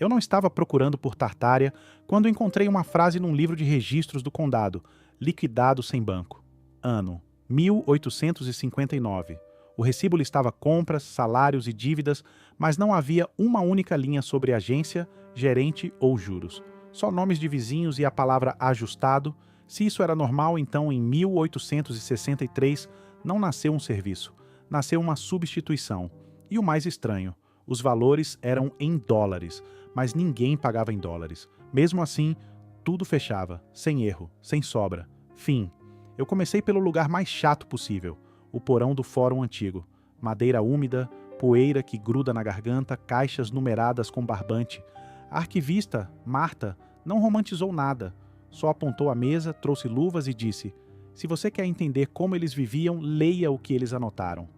Eu não estava procurando por Tartária quando encontrei uma frase num livro de registros do condado, liquidado sem banco. Ano: 1859. O recibo listava compras, salários e dívidas, mas não havia uma única linha sobre agência, gerente ou juros. Só nomes de vizinhos e a palavra ajustado. Se isso era normal, então em 1863 não nasceu um serviço, nasceu uma substituição. E o mais estranho, os valores eram em dólares, mas ninguém pagava em dólares. Mesmo assim, tudo fechava, sem erro, sem sobra. Fim. Eu comecei pelo lugar mais chato possível, o porão do fórum antigo. Madeira úmida, poeira que gruda na garganta, caixas numeradas com barbante. A arquivista, Marta, não romantizou nada. Só apontou a mesa, trouxe luvas e disse: "Se você quer entender como eles viviam, leia o que eles anotaram."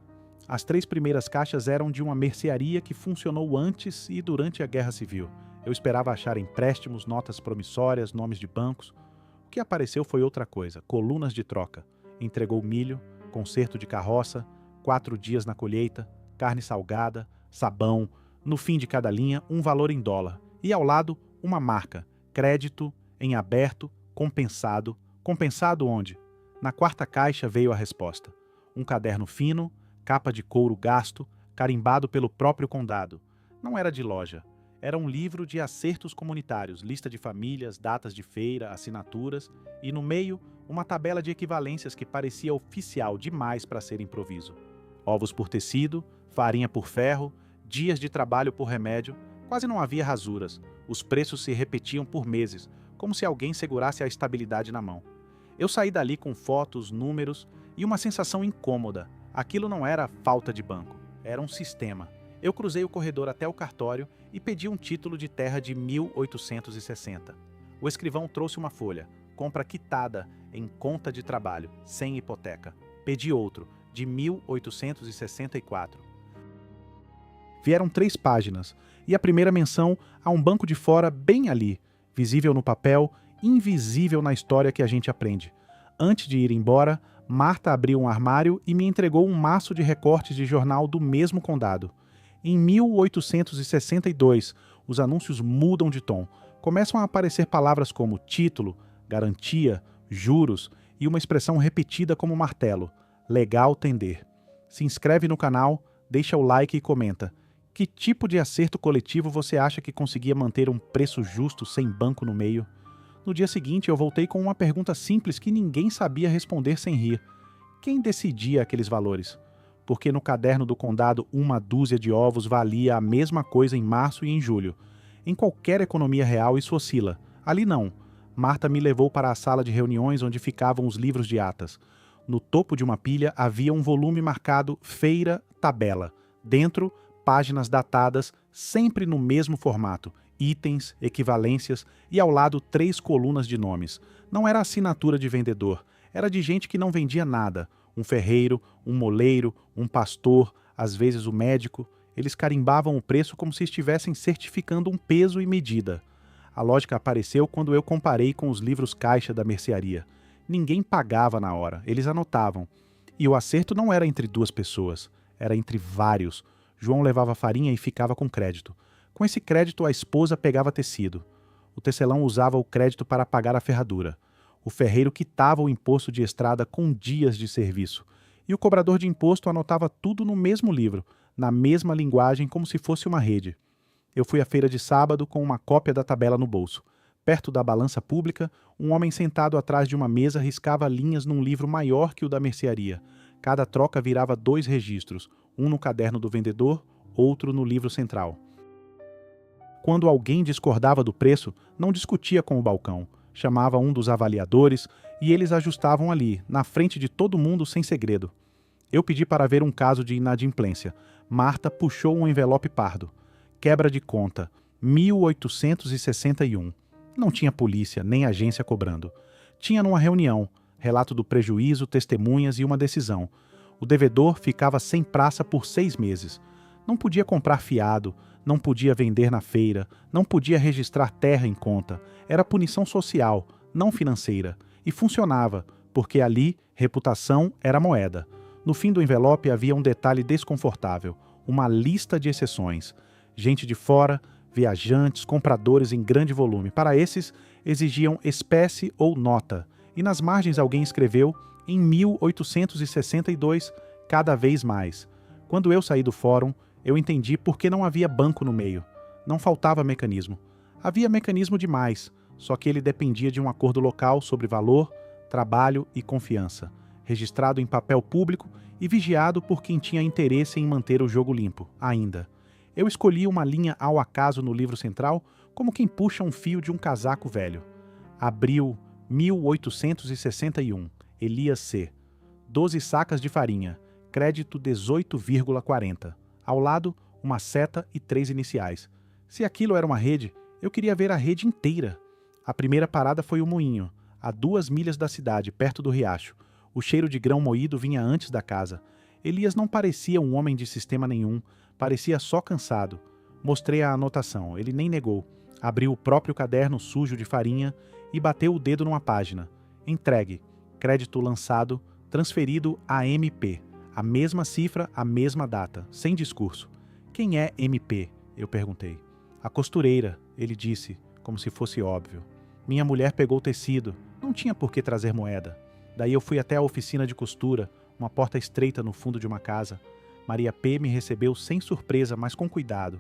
As 3 primeiras caixas eram de uma mercearia que funcionou antes e durante a Guerra Civil. Eu esperava achar empréstimos, notas promissórias, nomes de bancos. O que apareceu foi outra coisa: colunas de troca. Entregou milho, conserto de carroça, 4 dias na colheita, carne salgada, sabão, no fim de cada linha um valor em dólar. E ao lado, uma marca: crédito, em aberto, compensado. Compensado onde? Na 4ª caixa veio a resposta: um caderno fino, capa de couro gasto, carimbado pelo próprio condado. Não era de loja. Era um livro de acertos comunitários, lista de famílias, datas de feira, assinaturas e, no meio, uma tabela de equivalências que parecia oficial demais para ser improviso. Ovos por tecido, farinha por ferro, dias de trabalho por remédio. Quase não havia rasuras. Os preços se repetiam por meses, como se alguém segurasse a estabilidade na mão. Eu saí dali com fotos, números e uma sensação incômoda. Aquilo não era falta de banco, era um sistema. Eu cruzei o corredor até o cartório e pedi um título de terra de 1860. O escrivão trouxe uma folha, compra quitada em conta de trabalho, sem hipoteca. Pedi outro, de 1864. Vieram 3 páginas, e a primeira menção a um banco de fora bem ali, visível no papel, invisível na história que a gente aprende. Antes de ir embora, Marta abriu um armário e me entregou um maço de recortes de jornal do mesmo condado. Em 1862, os anúncios mudam de tom. Começam a aparecer palavras como título, garantia, juros e uma expressão repetida como martelo: legal tender. Se inscreve no canal, deixa o like e comenta: que tipo de acerto coletivo você acha que conseguia manter um preço justo sem banco no meio? No dia seguinte, eu voltei com uma pergunta simples que ninguém sabia responder sem rir. Quem decidia aqueles valores? Porque no caderno do condado 1 dúzia de ovos valia a mesma coisa em março e em julho. Em qualquer economia real isso oscila. Ali não. Marta me levou para a sala de reuniões onde ficavam os livros de atas. No topo de uma pilha havia um volume marcado Feira Tabela. Dentro, páginas datadas, sempre no mesmo formato. Itens, equivalências e ao lado 3 colunas de nomes. Não era assinatura de vendedor, era de gente que não vendia nada. Um ferreiro, um moleiro, um pastor, às vezes o médico. Eles carimbavam o preço como se estivessem certificando um peso e medida. A lógica apareceu quando eu comparei com os livros caixa da mercearia. Ninguém pagava na hora, eles anotavam. E o acerto não era entre 2 pessoas, era entre vários. João levava farinha e ficava com crédito. Com esse crédito, a esposa pegava tecido. O tecelão usava o crédito para pagar a ferradura. O ferreiro quitava o imposto de estrada com dias de serviço. E o cobrador de imposto anotava tudo no mesmo livro, na mesma linguagem, como se fosse uma rede. Eu fui à feira de sábado com uma cópia da tabela no bolso. Perto da balança pública, um homem sentado atrás de uma mesa riscava linhas num livro maior que o da mercearia. Cada troca virava 2 registros, um no caderno do vendedor, outro no livro central. Quando alguém discordava do preço, não discutia com o balcão. Chamava um dos avaliadores e eles ajustavam ali, na frente de todo mundo sem segredo. Eu pedi para ver um caso de inadimplência. Marta puxou um envelope pardo. Quebra de conta, 1861. Não tinha polícia, nem agência cobrando. Tinha numa reunião, relato do prejuízo, testemunhas e uma decisão. O devedor ficava sem praça por 6 meses. Não podia comprar fiado, não podia vender na feira, não podia registrar terra em conta. Era punição social, não financeira. E funcionava, porque ali reputação era moeda. No fim do envelope havia um detalhe desconfortável, uma lista de exceções. Gente de fora, viajantes, compradores em grande volume. Para esses, exigiam espécie ou nota. E nas margens alguém escreveu, em 1862, cada vez mais. Quando eu saí do fórum, eu entendi por que não havia banco no meio. Não faltava mecanismo. Havia mecanismo demais, só que ele dependia de um acordo local sobre valor, trabalho e confiança, registrado em papel público e vigiado por quem tinha interesse em manter o jogo limpo, ainda. Eu escolhi uma linha ao acaso no livro central, como quem puxa um fio de um casaco velho. Abril 1861, Elias C. 12 sacas de farinha, crédito 18,40. Ao lado, uma seta e 3 iniciais. Se aquilo era uma rede, eu queria ver a rede inteira. A primeira parada foi o moinho, a 2 milhas da cidade, perto do riacho. O cheiro de grão moído vinha antes da casa. Elias não parecia um homem de sistema nenhum, parecia só cansado. Mostrei a anotação, ele nem negou. Abriu o próprio caderno sujo de farinha e bateu o dedo numa página. Entregue. Crédito lançado, transferido a MP. A mesma cifra, a mesma data, sem discurso. Quem é MP? Eu perguntei. A costureira, ele disse, como se fosse óbvio. Minha mulher pegou o tecido, não tinha por que trazer moeda. Daí eu fui até a oficina de costura, uma porta estreita no fundo de uma casa. Maria P. me recebeu sem surpresa, mas com cuidado.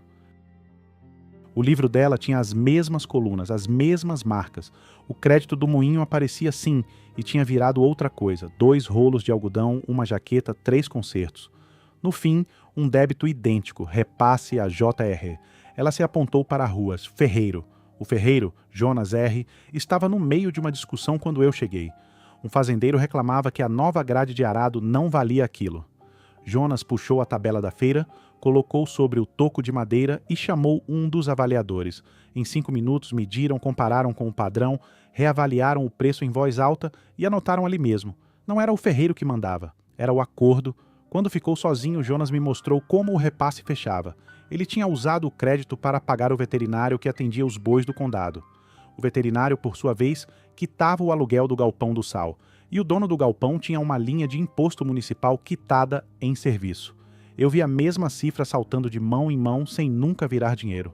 O livro dela tinha as mesmas colunas, as mesmas marcas. O crédito do moinho aparecia sim, e tinha virado outra coisa. 2 rolos de algodão, uma jaqueta, 3 concertos. No fim, um débito idêntico, repasse a JR. Ela se apontou para a rua, ferreiro. O ferreiro, Jonas R., estava no meio de uma discussão quando eu cheguei. Um fazendeiro reclamava que a nova grade de arado não valia aquilo. Jonas puxou a tabela da feira, colocou sobre o toco de madeira e chamou um dos avaliadores. Em 5 minutos mediram, compararam com o padrão, reavaliaram o preço em voz alta e anotaram ali mesmo. Não era o ferreiro que mandava, era o acordo. Quando ficou sozinho, Jonas me mostrou como o repasse fechava. Ele tinha usado o crédito para pagar o veterinário que atendia os bois do condado. O veterinário, por sua vez, quitava o aluguel do galpão do sal. E o dono do galpão tinha uma linha de imposto municipal quitada em serviço. Eu vi a mesma cifra saltando de mão em mão sem nunca virar dinheiro.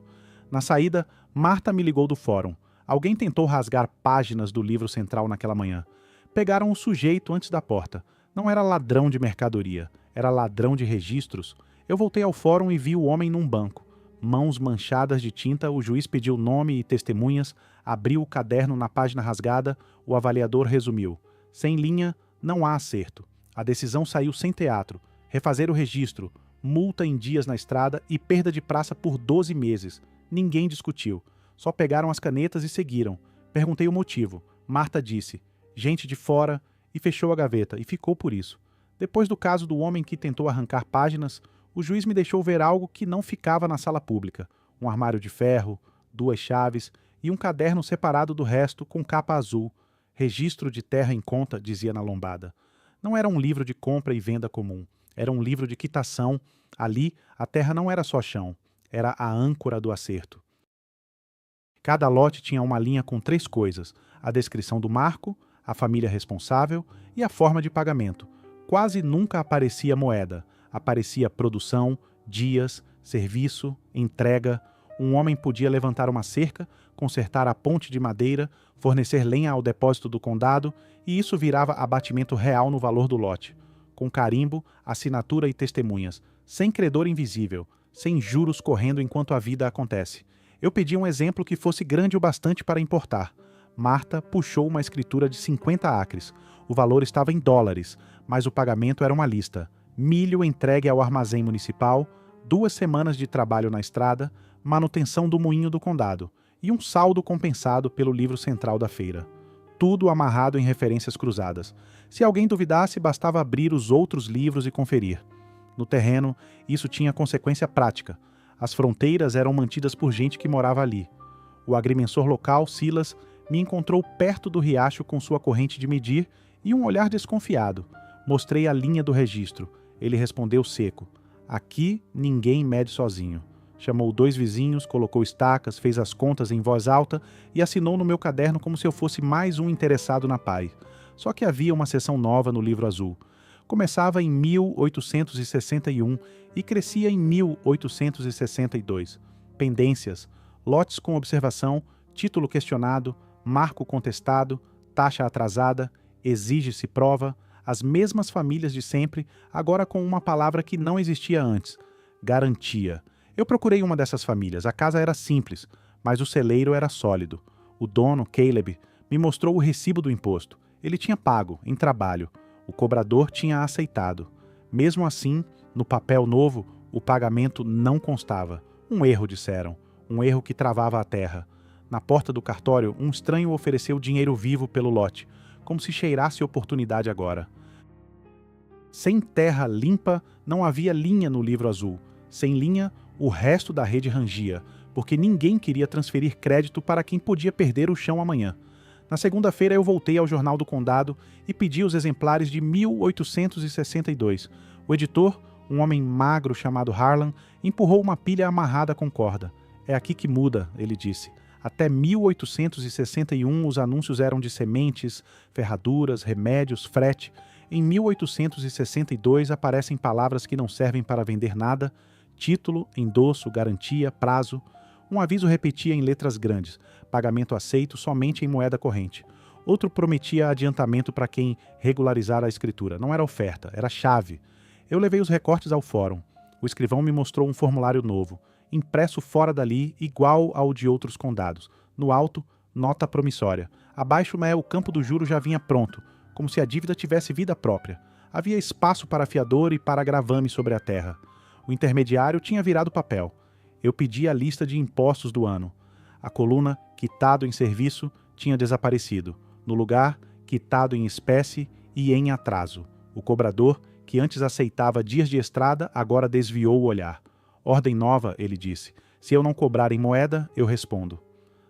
Na saída, Marta me ligou do fórum. Alguém tentou rasgar páginas do livro central naquela manhã. Pegaram o sujeito antes da porta. Não era ladrão de mercadoria, era ladrão de registros. Eu voltei ao fórum e vi o homem num banco. Mãos manchadas de tinta, o juiz pediu nome e testemunhas, abriu o caderno na página rasgada, o avaliador resumiu. Sem linha, não há acerto. A decisão saiu sem teatro. Refazer o registro, multa em dias na estrada e perda de praça por 12 meses. Ninguém discutiu. Só pegaram as canetas e seguiram. Perguntei o motivo. Marta disse, gente de fora, e fechou a gaveta, e ficou por isso. Depois do caso do homem que tentou arrancar páginas, o juiz me deixou ver algo que não ficava na sala pública. Um armário de ferro, 2 chaves e um caderno separado do resto com capa azul. Registro de terra em conta, dizia na lombada. Não era um livro de compra e venda comum. Era um livro de quitação. Ali, a terra não era só chão. Era a âncora do acerto. Cada lote tinha uma linha com 3 coisas. A descrição do marco, a família responsável e a forma de pagamento. Quase nunca aparecia moeda. Aparecia produção, dias, serviço, entrega. Um homem podia levantar uma cerca, consertar a ponte de madeira, fornecer lenha ao depósito do condado, e isso virava abatimento real no valor do lote. Com carimbo, assinatura e testemunhas, sem credor invisível, sem juros correndo enquanto a vida acontece. Eu pedi um exemplo que fosse grande o bastante para importar. Marta puxou uma escritura de 50 acres. O valor estava em dólares, mas o pagamento era uma lista. Milho entregue ao armazém municipal, 2 semanas de trabalho na estrada, manutenção do moinho do condado e um saldo compensado pelo livro central da feira. Tudo amarrado em referências cruzadas. Se alguém duvidasse, bastava abrir os outros livros e conferir. No terreno, isso tinha consequência prática. As fronteiras eram mantidas por gente que morava ali. O agrimensor local, Silas, me encontrou perto do riacho com sua corrente de medir e um olhar desconfiado. Mostrei a linha do registro. Ele respondeu seco. Aqui ninguém mede sozinho. Chamou 2 vizinhos, colocou estacas, fez as contas em voz alta e assinou no meu caderno como se eu fosse mais um interessado na PAI. Só que havia uma seção nova no livro azul. Começava em 1861 e crescia em 1862. Pendências, lotes com observação, título questionado, marco contestado, taxa atrasada, exige-se prova, as mesmas famílias de sempre, agora com uma palavra que não existia antes: garantia. Eu procurei uma dessas famílias. A casa era simples, mas o celeiro era sólido. O dono, Caleb, me mostrou o recibo do imposto. Ele tinha pago, em trabalho. O cobrador tinha aceitado. Mesmo assim, no papel novo, o pagamento não constava. Um erro, disseram. Um erro que travava a terra. Na porta do cartório, um estranho ofereceu dinheiro vivo pelo lote, como se cheirasse oportunidade agora. Sem terra limpa, não havia linha no livro azul. Sem linha, o resto da rede rangia, porque ninguém queria transferir crédito para quem podia perder o chão amanhã. Na segunda-feira eu voltei ao Jornal do Condado e pedi os exemplares de 1862. O editor, um homem magro chamado Harlan, empurrou uma pilha amarrada com corda. É aqui que muda, ele disse. Até 1861 os anúncios eram de sementes, ferraduras, remédios, frete. Em 1862 aparecem palavras que não servem para vender nada: título, endosso, garantia, prazo. Um aviso repetia em letras grandes: pagamento aceito somente em moeda corrente. Outro prometia adiantamento para quem regularizar a escritura. Não era oferta, era chave. Eu levei os recortes ao fórum. O escrivão me mostrou um formulário novo, impresso fora dali, igual ao de outros condados. No alto, nota promissória. Abaixo, o campo do juro já vinha pronto, como se a dívida tivesse vida própria. Havia espaço para fiador e para gravame sobre a terra. O intermediário tinha virado papel. Eu pedi a lista de impostos do ano. A coluna quitado em serviço tinha desaparecido. No lugar, quitado em espécie e em atraso. O cobrador, que antes aceitava dias de estrada, agora desviou o olhar. Ordem nova, ele disse. Se eu não cobrar em moeda, eu respondo.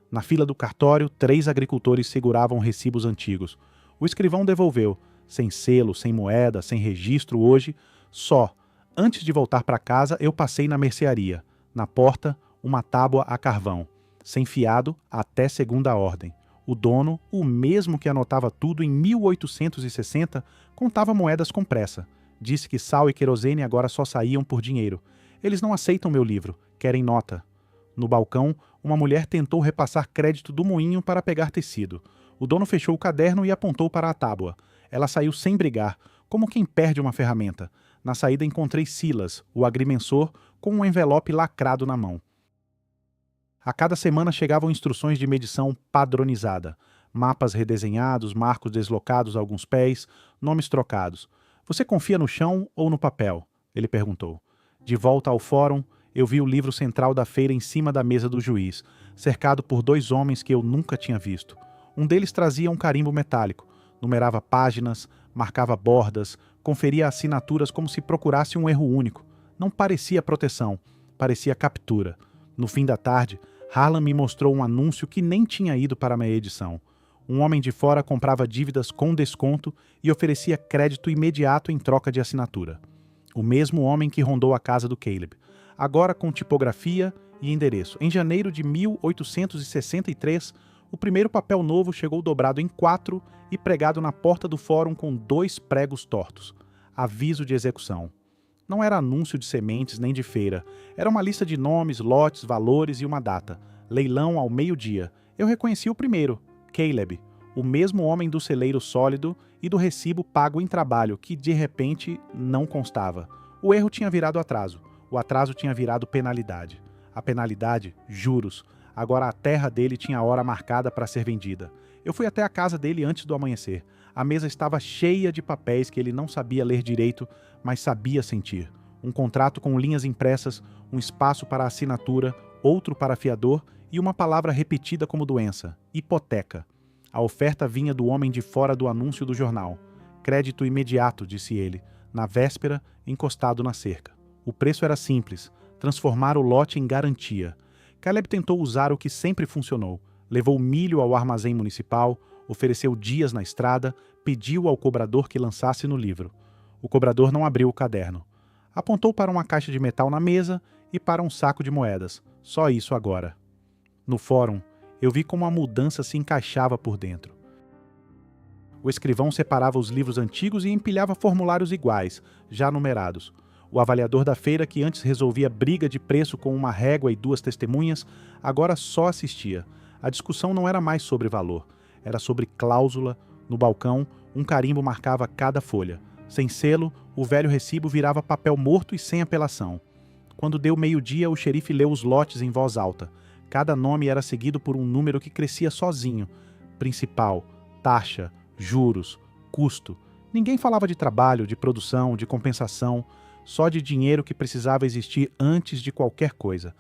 Na fila do cartório, 3 agricultores seguravam recibos antigos. O escrivão devolveu, sem selo, sem moeda, sem registro hoje, só. Antes de voltar para casa, eu passei na mercearia. Na porta, uma tábua a carvão. Sem fiado, até segunda ordem. O dono, o mesmo que anotava tudo em 1860, contava moedas com pressa. Disse que sal e querosene agora só saíam por dinheiro. Eles não aceitam meu livro, querem nota. No balcão, uma mulher tentou repassar crédito do moinho para pegar tecido. O dono fechou o caderno e apontou para a tábua. Ela saiu sem brigar, como quem perde uma ferramenta. Na saída encontrei Silas, o agrimensor, com um envelope lacrado na mão. A cada semana chegavam instruções de medição padronizada. Mapas redesenhados, marcos deslocados a alguns pés, nomes trocados. Você confia no chão ou no papel? Ele perguntou. De volta ao fórum, eu vi o livro central da feira em cima da mesa do juiz, cercado por 2 homens que eu nunca tinha visto. Um deles trazia um carimbo metálico, numerava páginas, marcava bordas, conferia assinaturas como se procurasse um erro único. Não parecia proteção, parecia captura. No fim da tarde, Harlan me mostrou um anúncio que nem tinha ido para a minha edição. Um homem de fora comprava dívidas com desconto e oferecia crédito imediato em troca de assinatura. O mesmo homem que rondou a casa do Caleb, agora com tipografia e endereço. Em janeiro de 1863, o primeiro papel novo chegou dobrado em 4 e pregado na porta do fórum com 2 pregos tortos. Aviso de execução. Não era anúncio de sementes nem de feira. Era uma lista de nomes, lotes, valores e uma data. Leilão ao meio-dia. Eu reconheci o primeiro, Caleb, o mesmo homem do celeiro sólido e do recibo pago em trabalho, que de repente não constava. O erro tinha virado atraso. O atraso tinha virado penalidade. A penalidade, juros. Agora a terra dele tinha a hora marcada para ser vendida. Eu fui até a casa dele antes do amanhecer. A mesa estava cheia de papéis que ele não sabia ler direito, mas sabia sentir. Um contrato com linhas impressas, um espaço para assinatura, outro para fiador e uma palavra repetida como doença: hipoteca. A oferta vinha do homem de fora do anúncio do jornal. Crédito imediato, disse ele, na véspera, encostado na cerca. O preço era simples: transformar o lote em garantia. Caleb tentou usar o que sempre funcionou. Levou milho ao armazém municipal, ofereceu dias na estrada, pediu ao cobrador que lançasse no livro. O cobrador não abriu o caderno. Apontou para uma caixa de metal na mesa e para um saco de moedas. Só isso agora. No fórum, eu vi como a mudança se encaixava por dentro. O escrivão separava os livros antigos e empilhava formulários iguais, já numerados. O avaliador da feira, que antes resolvia briga de preço com uma régua e 2 testemunhas, agora só assistia. A discussão não era mais sobre valor, era sobre cláusula. No balcão, um carimbo marcava cada folha. Sem selo, o velho recibo virava papel morto e sem apelação. Quando deu meio-dia, o xerife leu os lotes em voz alta. Cada nome era seguido por um número que crescia sozinho. Principal, taxa, juros, custo. Ninguém falava de trabalho, de produção, de compensação, só de dinheiro que precisava existir antes de qualquer coisa.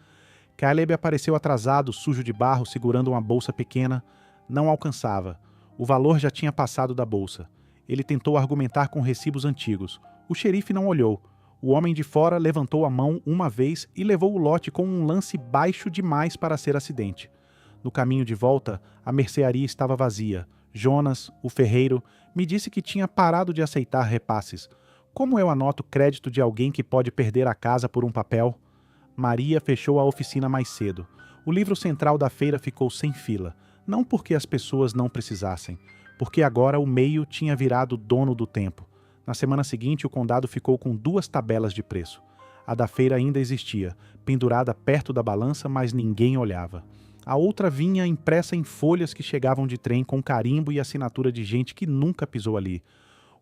Caleb apareceu atrasado, sujo de barro, segurando uma bolsa pequena. Não alcançava. O valor já tinha passado da bolsa. Ele tentou argumentar com recibos antigos. O xerife não olhou. O homem de fora levantou a mão uma vez e levou o lote com um lance baixo demais para ser acidente. No caminho de volta, a mercearia estava vazia. Jonas, o ferreiro, me disse que tinha parado de aceitar repasses. Como eu anoto crédito de alguém que pode perder a casa por um papel? Maria fechou a oficina mais cedo. O livro central da feira ficou sem fila. Não porque as pessoas não precisassem, porque agora o meio tinha virado dono do tempo. Na semana seguinte, o condado ficou com 2 tabelas de preço. A da feira ainda existia, pendurada perto da balança, mas ninguém olhava. A outra vinha impressa em folhas que chegavam de trem com carimbo e assinatura de gente que nunca pisou ali.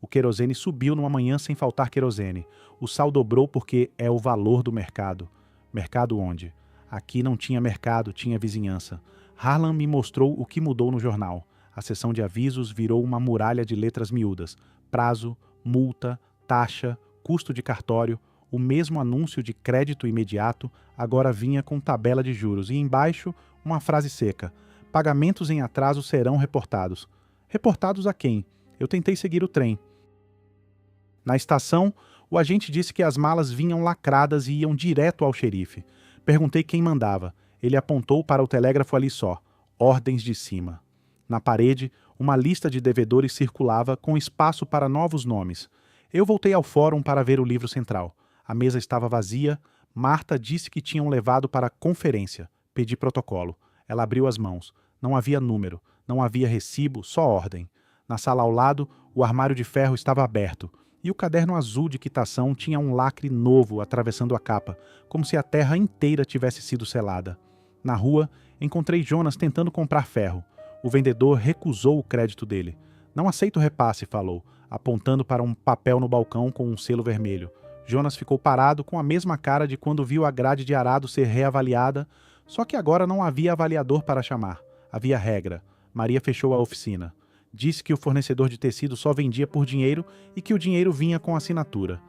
O querosene subiu numa manhã sem faltar querosene. O sal dobrou porque é o valor do mercado. Mercado onde? Aqui não tinha mercado, tinha vizinhança. Harlan me mostrou o que mudou no jornal. A seção de avisos virou uma muralha de letras miúdas. Prazo, multa, taxa, custo de cartório. O mesmo anúncio de crédito imediato agora vinha com tabela de juros e embaixo uma frase seca. Pagamentos em atraso serão reportados. Reportados a quem? Eu tentei seguir o trem. Na estação, o agente disse que as malas vinham lacradas e iam direto ao xerife. Perguntei quem mandava. Ele apontou para o telégrafo ali só. Ordens de cima. Na parede, uma lista de devedores circulava com espaço para novos nomes. Eu voltei ao fórum para ver o livro central. A mesa estava vazia. Marta disse que tinham levado para a conferência. Pedi protocolo. Ela abriu as mãos. Não havia número. Não havia recibo, só ordem. Na sala ao lado, o armário de ferro estava aberto. E o caderno azul de quitação tinha um lacre novo atravessando a capa, como se a terra inteira tivesse sido selada. Na rua, encontrei Jonas tentando comprar ferro. O vendedor recusou o crédito dele. Não aceito repasse, falou, apontando para um papel no balcão com um selo vermelho. Jonas ficou parado com a mesma cara de quando viu a grade de arado ser reavaliada, só que agora não havia avaliador para chamar. Havia regra. Maria fechou a oficina. Disse que o fornecedor de tecido só vendia por dinheiro e que o dinheiro vinha com assinatura.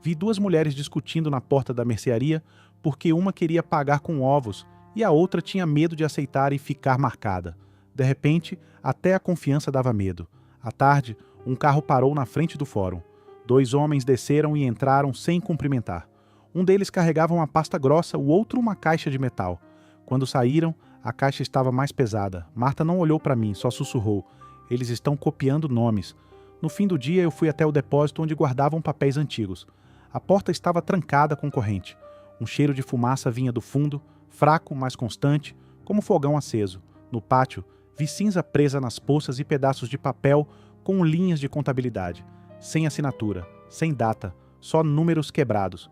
Vi 2 mulheres discutindo na porta da mercearia porque uma queria pagar com ovos e a outra tinha medo de aceitar e ficar marcada. De repente, até a confiança dava medo. À tarde, um carro parou na frente do fórum. 2 homens desceram e entraram sem cumprimentar. Um deles carregava uma pasta grossa, o outro uma caixa de metal. Quando saíram, a caixa estava mais pesada. Marta não olhou para mim, só sussurrou. Eles estão copiando nomes. No fim do dia, eu fui até o depósito onde guardavam papéis antigos. A porta estava trancada com corrente. Um cheiro de fumaça vinha do fundo, fraco, mas constante, como fogão aceso. No pátio, vi cinza presa nas poças e pedaços de papel com linhas de contabilidade. Sem assinatura, sem data, só números quebrados.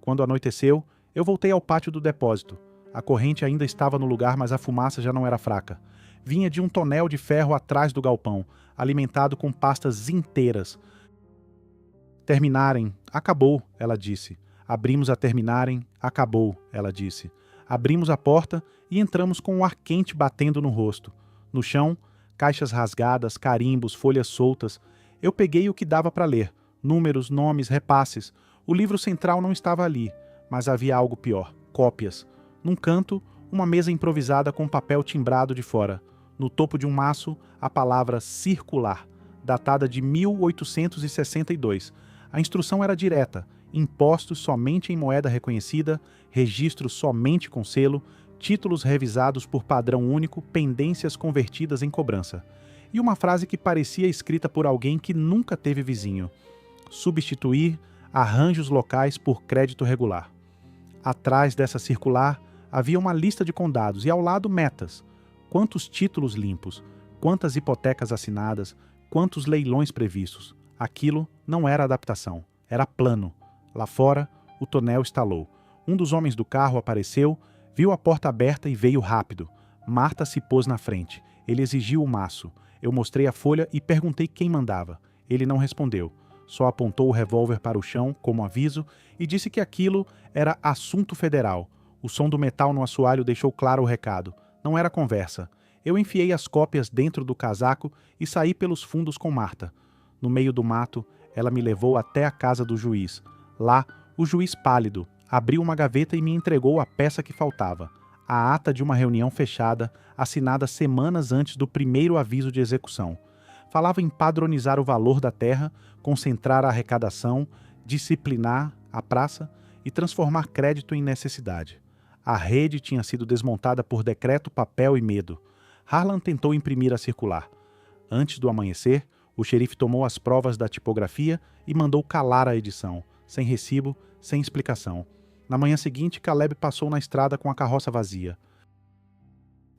Quando anoiteceu, eu voltei ao pátio do depósito. A corrente ainda estava no lugar, mas a fumaça já não era fraca. Vinha de um tonel de ferro atrás do galpão, alimentado com pastas inteiras. Terminarem, acabou, ela disse. Abrimos a terminarem, acabou, ela disse. Abrimos a porta e entramos com o ar quente batendo no rosto. No chão, caixas rasgadas, carimbos, folhas soltas. Eu peguei o que dava para ler. Números, nomes, repasses. O livro central não estava ali, mas havia algo pior. Cópias. Num canto, uma mesa improvisada com papel timbrado de fora. No topo de um maço, a palavra circular, datada de 1862. A instrução era direta: impostos somente em moeda reconhecida, registros somente com selo, títulos revisados por padrão único, pendências convertidas em cobrança. E uma frase que parecia escrita por alguém que nunca teve vizinho: substituir arranjos locais por crédito regular. Atrás dessa circular havia uma lista de condados e ao lado metas. Quantos títulos limpos, quantas hipotecas assinadas, quantos leilões previstos. Aquilo não era adaptação, era plano. Lá fora, O tonel estalou. Um dos homens do carro apareceu, viu a porta aberta e veio rápido. Marta se pôs na frente. Ele exigiu o maço. Eu mostrei a folha e perguntei quem mandava. Ele não respondeu. Só apontou o revólver para o chão, como aviso, e disse que aquilo era assunto federal. O som do metal no assoalho deixou claro o recado. Não era conversa. Eu enfiei as cópias dentro do casaco e saí pelos fundos com Marta. No meio do mato, ela me levou até a casa do juiz. Lá, o juiz pálido abriu uma gaveta e me entregou a peça que faltava. A ata de uma reunião fechada, assinada semanas antes do primeiro aviso de execução. Falava em padronizar o valor da terra, concentrar a arrecadação, disciplinar a praça e transformar crédito em necessidade. A rede tinha sido desmontada por decreto, papel e medo. Harlan tentou imprimir a circular. Antes do amanhecer, o xerife tomou as provas da tipografia e mandou calar a edição, sem recibo, sem explicação. Na manhã seguinte, Caleb passou na estrada com a carroça vazia.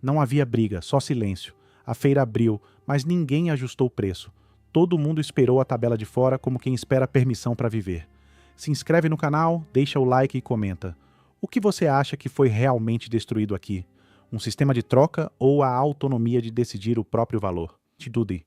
Não havia briga, só silêncio. A feira abriu, mas ninguém ajustou o preço. Todo mundo esperou a tabela de fora como quem espera permissão para viver. Se inscreve no canal, deixa o like e comenta. O que você acha que foi realmente destruído aqui? Um sistema de troca ou a autonomia de decidir o próprio valor? Te Dudi.